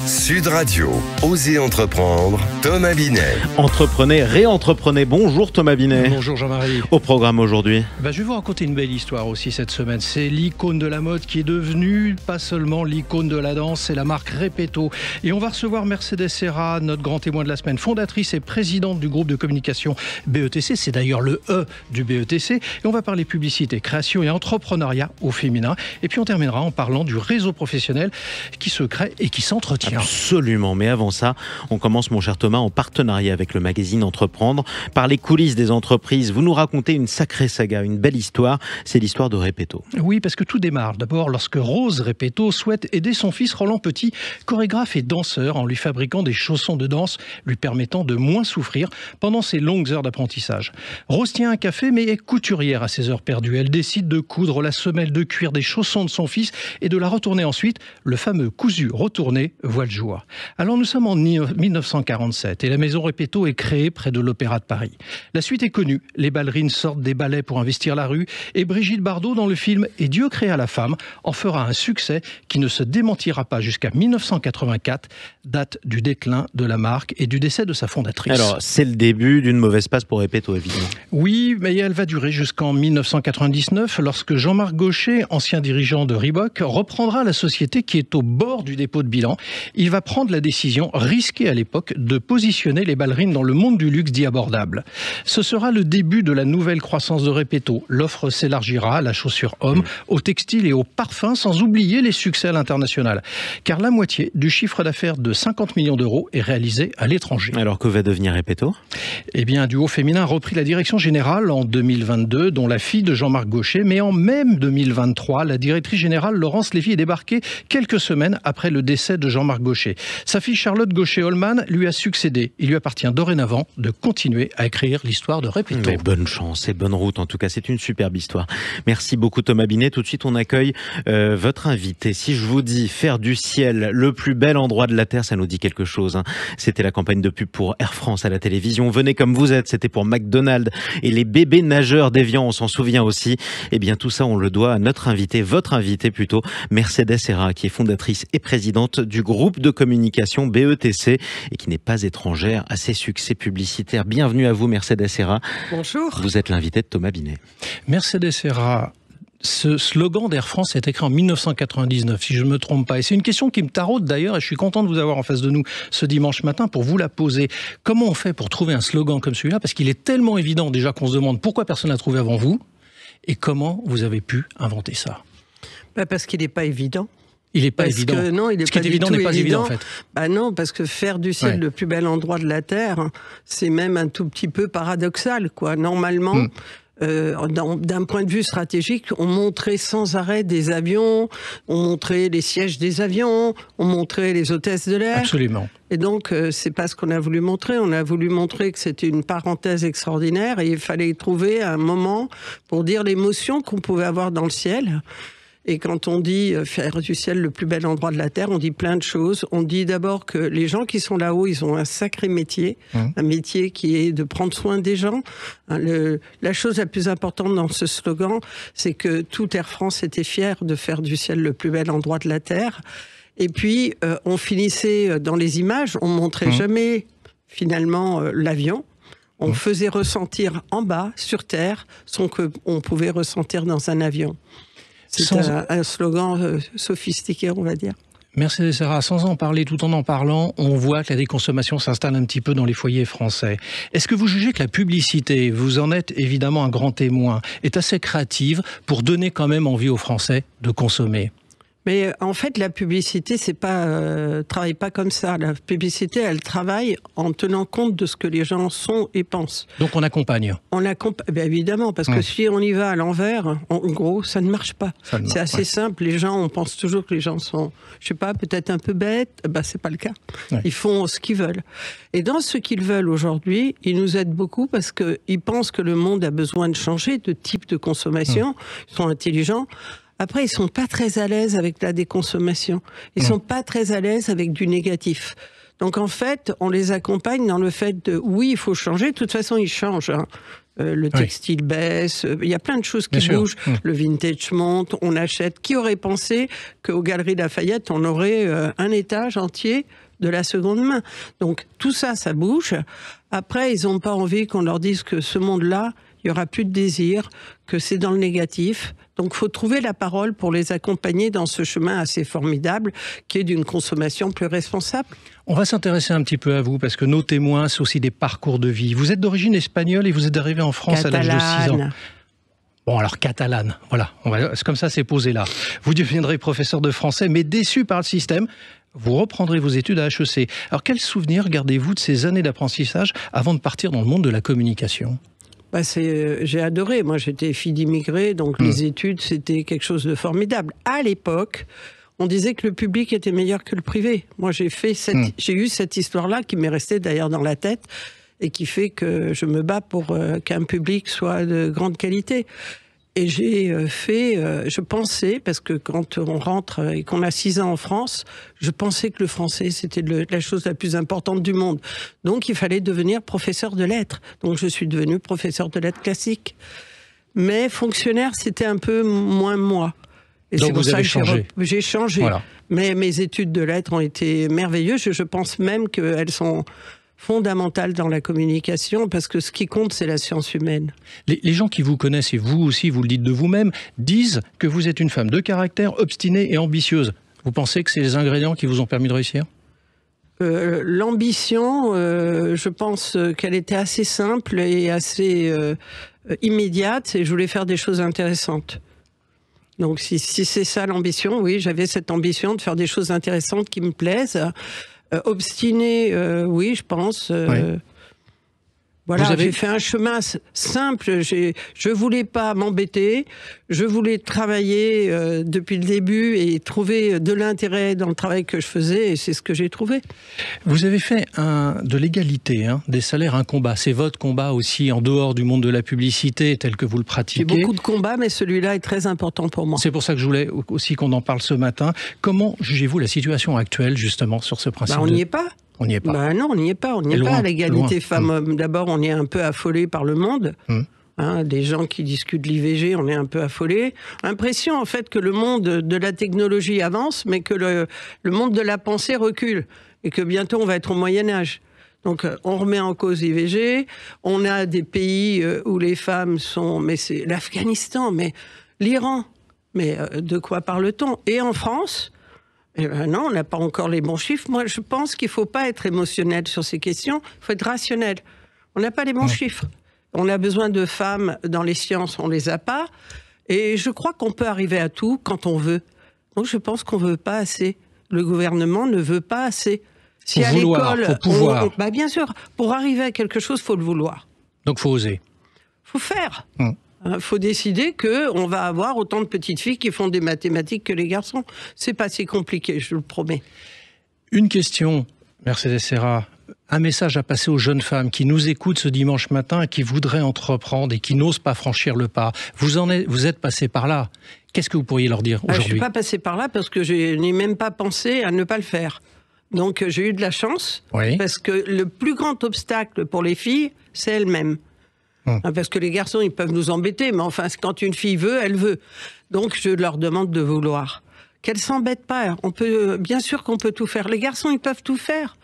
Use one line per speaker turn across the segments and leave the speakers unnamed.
Sud Radio, Osez entreprendre, Thomas Binet.
Entreprenez, réentreprenez. Bonjour Thomas Binet.
Bonjour Jean-Marie.
Au programme aujourd'hui.
Je vais vous raconter une belle histoire aussi cette semaine. C'est l'icône de la mode qui est devenue pas seulement l'icône de la danse, c'est la marque Repetto. Et on va recevoir Mercedes Serra, notre grand témoin de la semaine, fondatrice et présidente du groupe de communication BETC. C'est d'ailleurs le E du BETC. Et on va parler publicité, création et entrepreneuriat au féminin. Et puis on terminera en parlant du réseau professionnel qui se crée et qui s'entretient.
Absolument, mais avant ça, on commence, mon cher Thomas, en partenariat avec le magazine Entreprendre. Par les coulisses des entreprises, vous nous racontez une sacrée saga, une belle histoire. C'est l'histoire de Repetto.
Oui, parce que tout démarre d'abord lorsque Rose Repetto souhaite aider son fils Roland Petit, chorégraphe et danseur, en lui fabriquant des chaussons de danse lui permettant de moins souffrir pendant ses longues heures d'apprentissage. Rose tient un café, mais est couturière à ses heures perdues. Elle décide de coudre la semelle de cuir des chaussons de son fils et de la retourner ensuite. Le fameux cousu retourné voit le jour. Alors nous sommes en 1947 et la maison Repetto est créée près de l'Opéra de Paris. La suite est connue. Les ballerines sortent des ballets pour investir la rue et Brigitte Bardot, dans le film « Et Dieu créa la femme », en fera un succès qui ne se démentira pas jusqu'à 1984, date du déclin de la marque et du décès de sa fondatrice.
Alors, c'est le début d'une mauvaise passe pour Repetto, évidemment.
Oui, mais elle va durer jusqu'en 1999, lorsque Jean-Marc Gaucher, ancien dirigeant de Reebok, reprendra la société qui est au bord du dépôt de bilan. Il va prendre la décision, risquée à l'époque, de positionner les ballerines dans le monde du luxe dit abordable. Ce sera le début de la nouvelle croissance de Repetto. L'offre s'élargira à la chaussure homme, au textile et au parfum, sans oublier les succès à l'international. Car la moitié du chiffre d'affaires de 50 millions d'euros est réalisé à l'étranger.
Alors que va devenir Repetto ?
Eh bien, un duo féminin a repris la direction générale en 2022, dont la fille de Jean-Marc Gaucher. Mais en même 2023, la directrice générale Laurence Lévy est débarquée quelques semaines après le décès de Jean-Marc Gaucher. Sa fille Charlotte Gaucher-Holman lui a succédé. Il lui appartient dorénavant de continuer à écrire l'histoire de Repetto.
Mais bonne chance et bonne route, en tout cas, c'est une superbe histoire. Merci beaucoup Thomas Binet. Tout de suite, on accueille votre invité. Si je vous dis faire du ciel le plus bel endroit de la Terre, ça nous dit quelque chose. C'était la campagne de pub pour Air France à la télévision. Venez comme vous êtes, c'était pour McDonald's et les bébés nageurs d'Évian, on s'en souvient aussi. Eh bien, tout ça, on le doit à notre invité, votre invité plutôt, Mercedes Serra, qui est fondatrice et présidente du groupe de communication BETC et qui n'est pas étrangère à ses succès publicitaires. Bienvenue à vous, Mercedes Serra.
Bonjour.
Vous êtes l'invité de Thomas Binet.
Mercedes Serra, ce slogan d'Air France est écrit en 1999, si je ne me trompe pas. Et c'est une question qui me taraude d'ailleurs, et je suis content de vous avoir en face de nous ce dimanche matin pour vous la poser. Comment on fait pour trouver un slogan comme celui-là ? Parce qu'il est tellement évident déjà qu'on se demande pourquoi personne n'a trouvé avant vous, et comment vous avez pu inventer ça ?
Parce qu'il n'est pas évident.
Il n'est pas évident.
Non, il est
Ce qui est évident n'est pas évident en fait.
Non, parce que faire du ciel le plus bel endroit de la Terre, c'est même un tout petit peu paradoxal, quoi. Normalement, d'un point de vue stratégique, on montrait sans arrêt des avions, on montrait les sièges des avions, on montrait les hôtesses de l'air.
Absolument.
Et donc, c'est pas ce qu'on a voulu montrer. On a voulu montrer que c'était une parenthèse extraordinaire et il fallait trouver un moment pour dire l'émotion qu'on pouvait avoir dans le ciel. Et quand on dit faire du ciel le plus bel endroit de la Terre, on dit plein de choses. On dit d'abord que les gens qui sont là-haut, ils ont un sacré métier, un métier qui est de prendre soin des gens. La chose la plus importante dans ce slogan, c'est que tout Air France était fier de faire du ciel le plus bel endroit de la Terre. Et puis, on finissait dans les images, on montrait jamais finalement l'avion. On faisait ressentir en bas, sur Terre, ce qu'on pouvait ressentir dans un avion. C'est un slogan sophistiqué, on va dire.
Mercedes Serra, sans en parler, tout en parlant, on voit que la déconsommation s'installe un petit peu dans les foyers français. Est-ce que vous jugez que la publicité, vous en êtes évidemment un grand témoin, est assez créative pour donner quand même envie aux Français de consommer ?
Mais en fait, la publicité, travaille pas comme ça. La publicité, elle travaille en tenant compte de ce que les gens sont et pensent.
Donc on accompagne.
Bien évidemment, parce que si on y va à l'envers, en gros, ça ne marche pas. C'est assez simple. Les gens, on pense toujours que les gens sont, je sais pas, peut-être un peu bêtes. C'est pas le cas. Ils font ce qu'ils veulent. Et dans ce qu'ils veulent aujourd'hui, ils nous aident beaucoup parce qu'ils pensent que le monde a besoin de changer de type de consommation. Ils sont intelligents. Après, ils sont pas très à l'aise avec la déconsommation. Ils sont pas très à l'aise avec du négatif. Donc en fait, on les accompagne dans le fait de, oui, il faut changer, de toute façon, ils changent. Hein. Le textile baisse, il y a plein de choses qui bougent, le vintage monte, on achète. Qui aurait pensé qu'aux Galeries Lafayette, on aurait un étage entier de la seconde main? Donc tout ça, ça bouge. Après, ils n'ont pas envie qu'on leur dise que ce monde-là, il n'y aura plus de désir, que c'est dans le négatif. Donc il faut trouver la parole pour les accompagner dans ce chemin assez formidable qui est d'une consommation plus responsable.
On va s'intéresser un petit peu à vous, parce que nos témoins, c'est aussi des parcours de vie. Vous êtes d'origine espagnole et vous êtes arrivé en France
Catalane.
à l'âge de 6 ans. Bon, alors catalane, voilà, c'est comme ça, c'est posé là. Vous deviendrez professeur de français, mais déçu par le système. Vous reprendrez vos études à HEC. Alors, quels souvenirs gardez-vous de ces années d'apprentissage avant de partir dans le monde de la communication ?
J'ai adoré. Moi, j'étais fille d'immigrés, donc les études, c'était quelque chose de formidable. À l'époque, on disait que le public était meilleur que le privé. Moi, j'ai eu cette histoire-là qui m'est restée d'ailleurs dans la tête et qui fait que je me bats pour qu'un public soit de grande qualité. Et je pensais, parce que quand on rentre et qu'on a 6 ans en France, je pensais que le français, c'était la chose la plus importante du monde. Donc, il fallait devenir professeur de lettres. Donc, je suis devenue professeur de lettres classiques. Mais fonctionnaire, c'était un peu moins moi. Et
donc, vous avez changé.
J'ai changé. Voilà. Mais mes études de lettres ont été merveilleuses. Je pense même qu'elles sont fondamentale dans la communication, parce que ce qui compte, c'est la science humaine.
Les gens qui vous connaissent, et vous aussi, vous le dites de vous-même, disent que vous êtes une femme de caractère, obstinée et ambitieuse. Vous pensez que c'est les ingrédients qui vous ont permis de réussir ?
L'ambition, je pense qu'elle était assez simple et assez immédiate, et je voulais faire des choses intéressantes. Donc si c'est ça l'ambition, oui, j'avais cette ambition de faire des choses intéressantes qui me plaisent. Obstiné, oui, je pense. Voilà, j'ai fait un chemin simple. Je voulais pas m'embêter. Je voulais travailler depuis le début et trouver de l'intérêt dans le travail que je faisais. Et c'est ce que j'ai trouvé.
Vous avez fait de l'égalité, des salaires, un combat. C'est votre combat aussi en dehors du monde de la publicité tel que vous le pratiquez.
J'ai beaucoup de combats, mais celui-là est très important pour moi.
C'est pour ça que je voulais aussi qu'on en parle ce matin. Comment jugez-vous la situation actuelle, justement, sur ce principe
on n'y est pas.
On n'y est pas.
Non, on n'y est pas. On n'y est pas à l'égalité femmes-hommes. D'abord, on est un peu affolé par le monde. Des gens qui discutent de l'IVG, on est un peu affolé. Impression, en fait, que le monde de la technologie avance, mais que le monde de la pensée recule. Et que bientôt, on va être au Moyen-Âge. Donc, on remet en cause l'IVG. On a des pays où les femmes sont... Mais c'est l'Afghanistan, mais l'Iran. Mais de quoi parle-t-on ? Et en France... Eh ben non, on n'a pas encore les bons chiffres. Moi, je pense qu'il ne faut pas être émotionnel sur ces questions. Il faut être rationnel. On n'a pas les bons chiffres. On a besoin de femmes dans les sciences, on ne les a pas. Et je crois qu'on peut arriver à tout quand on veut. Donc, je pense qu'on ne veut pas assez. Le gouvernement ne veut pas assez. Si à l'école,
faut pouvoir.
Bien sûr, pour arriver à quelque chose, il faut le vouloir.
Donc, il faut oser.
Il faut faire. Il faut décider qu'on va avoir autant de petites filles qui font des mathématiques que les garçons. C'est pas si compliqué, je vous le promets.
Une question, Mercedes Serra. Un message à passer aux jeunes femmes qui nous écoutent ce dimanche matin et qui voudraient entreprendre et qui n'osent pas franchir le pas. Vous êtes passé par là. Qu'est-ce que vous pourriez leur dire aujourd'hui ?
Je ne suis pas passé par là parce que je n'ai même pas pensé à ne pas le faire. Donc j'ai eu de la chance parce que le plus grand obstacle pour les filles, c'est elles-mêmes. Parce que les garçons, ils peuvent nous embêter, mais enfin, quand une fille veut, elle veut. Donc, je leur demande de vouloir. Qu'elles s'embêtent pas. Bien sûr qu'on peut tout faire. Les garçons, ils peuvent tout faire.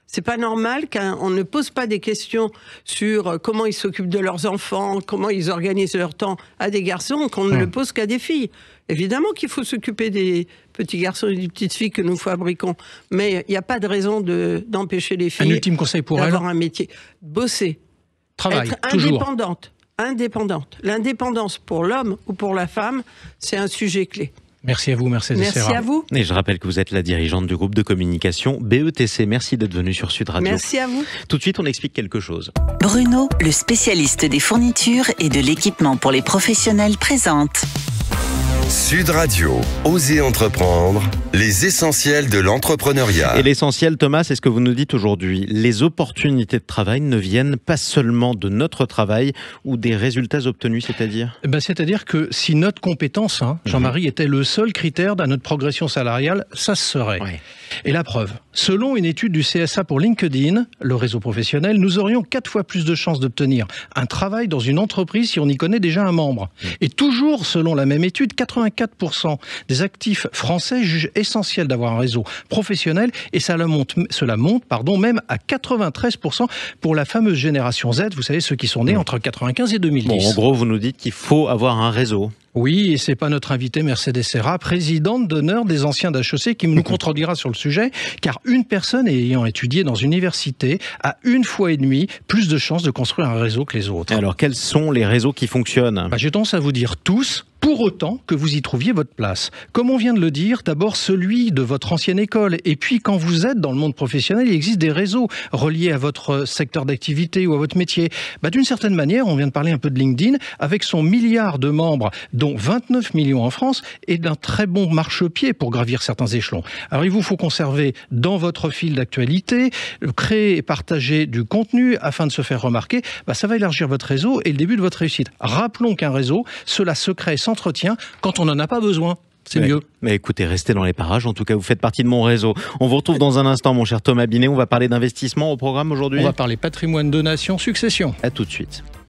C'est pas normal qu'on ne pose pas des questions sur comment ils s'occupent de leurs enfants, comment ils organisent leur temps à des garçons, qu'on ne le pose qu'à des filles. Évidemment qu'il faut s'occuper des petits garçons et des petites filles que nous fabriquons. Mais il n'y a pas de raison d'empêcher les filles
un ultime conseil pour
d'avoir un métier. Bosser.
Travail,
être
toujours.
Indépendante. L'indépendance pour l'homme ou pour la femme, c'est un sujet clé.
Merci à vous, Mercedes Serra.
Merci à vous.
Et je rappelle que vous êtes la dirigeante du groupe de communication BETC. Merci d'être venue sur Sud Radio.
Merci à vous.
Tout de suite, on explique quelque chose.
Bruno, le spécialiste des fournitures et de l'équipement pour les professionnels, présente
Sud Radio, Osez entreprendre, les essentiels de l'entrepreneuriat.
Et l'essentiel, Thomas, c'est ce que vous nous dites aujourd'hui. Les opportunités de travail ne viennent pas seulement de notre travail ou des résultats obtenus, c'est-à-dire ?
C'est-à-dire que si notre compétence, Jean-Marie, était le seul critère de notre progression salariale, ça se serait.
Ouais.
Et la preuve, selon une étude du CSA pour LinkedIn, le réseau professionnel, nous aurions 4 fois plus de chances d'obtenir un travail dans une entreprise si on y connaît déjà un membre. Et toujours selon la même étude, 84% des actifs français jugent essentiel d'avoir un réseau professionnel et cela monte même à 93% pour la fameuse génération Z, vous savez, ceux qui sont nés entre 95 et 2010.
Bon, en gros, vous nous dites qu'il faut avoir un réseau.
Oui, et c'est pas notre invité Mercedes Serra, présidente d'honneur des anciens d'HEC, qui nous contredira sur le sujet, car une personne ayant étudié dans une université a 1,5 fois plus de chances de construire un réseau que les autres.
Alors, quels sont les réseaux qui fonctionnent ?
J'ai tendance à vous dire tous, pour autant que vous y trouviez votre place. Comme on vient de le dire, d'abord celui de votre ancienne école. Et puis quand vous êtes dans le monde professionnel, il existe des réseaux reliés à votre secteur d'activité ou à votre métier. D'une certaine manière, on vient de parler un peu de LinkedIn, avec son milliard de membres, dont 29 millions en France, et d'un très bon marchepied pour gravir certains échelons. Alors il vous faut conserver dans votre fil d'actualité, créer et partager du contenu afin de se faire remarquer. Ça va élargir votre réseau et le début de votre réussite. Rappelons qu'un réseau, cela se crée, s'entretient quand on n'en a pas besoin. C'est mieux.
Mais écoutez, restez dans les parages. En tout cas, vous faites partie de mon réseau. On vous retrouve dans un instant, mon cher Thomas Binet. On va parler d'investissement au programme aujourd'hui.
On va parler patrimoine, donation, succession.
À tout de suite.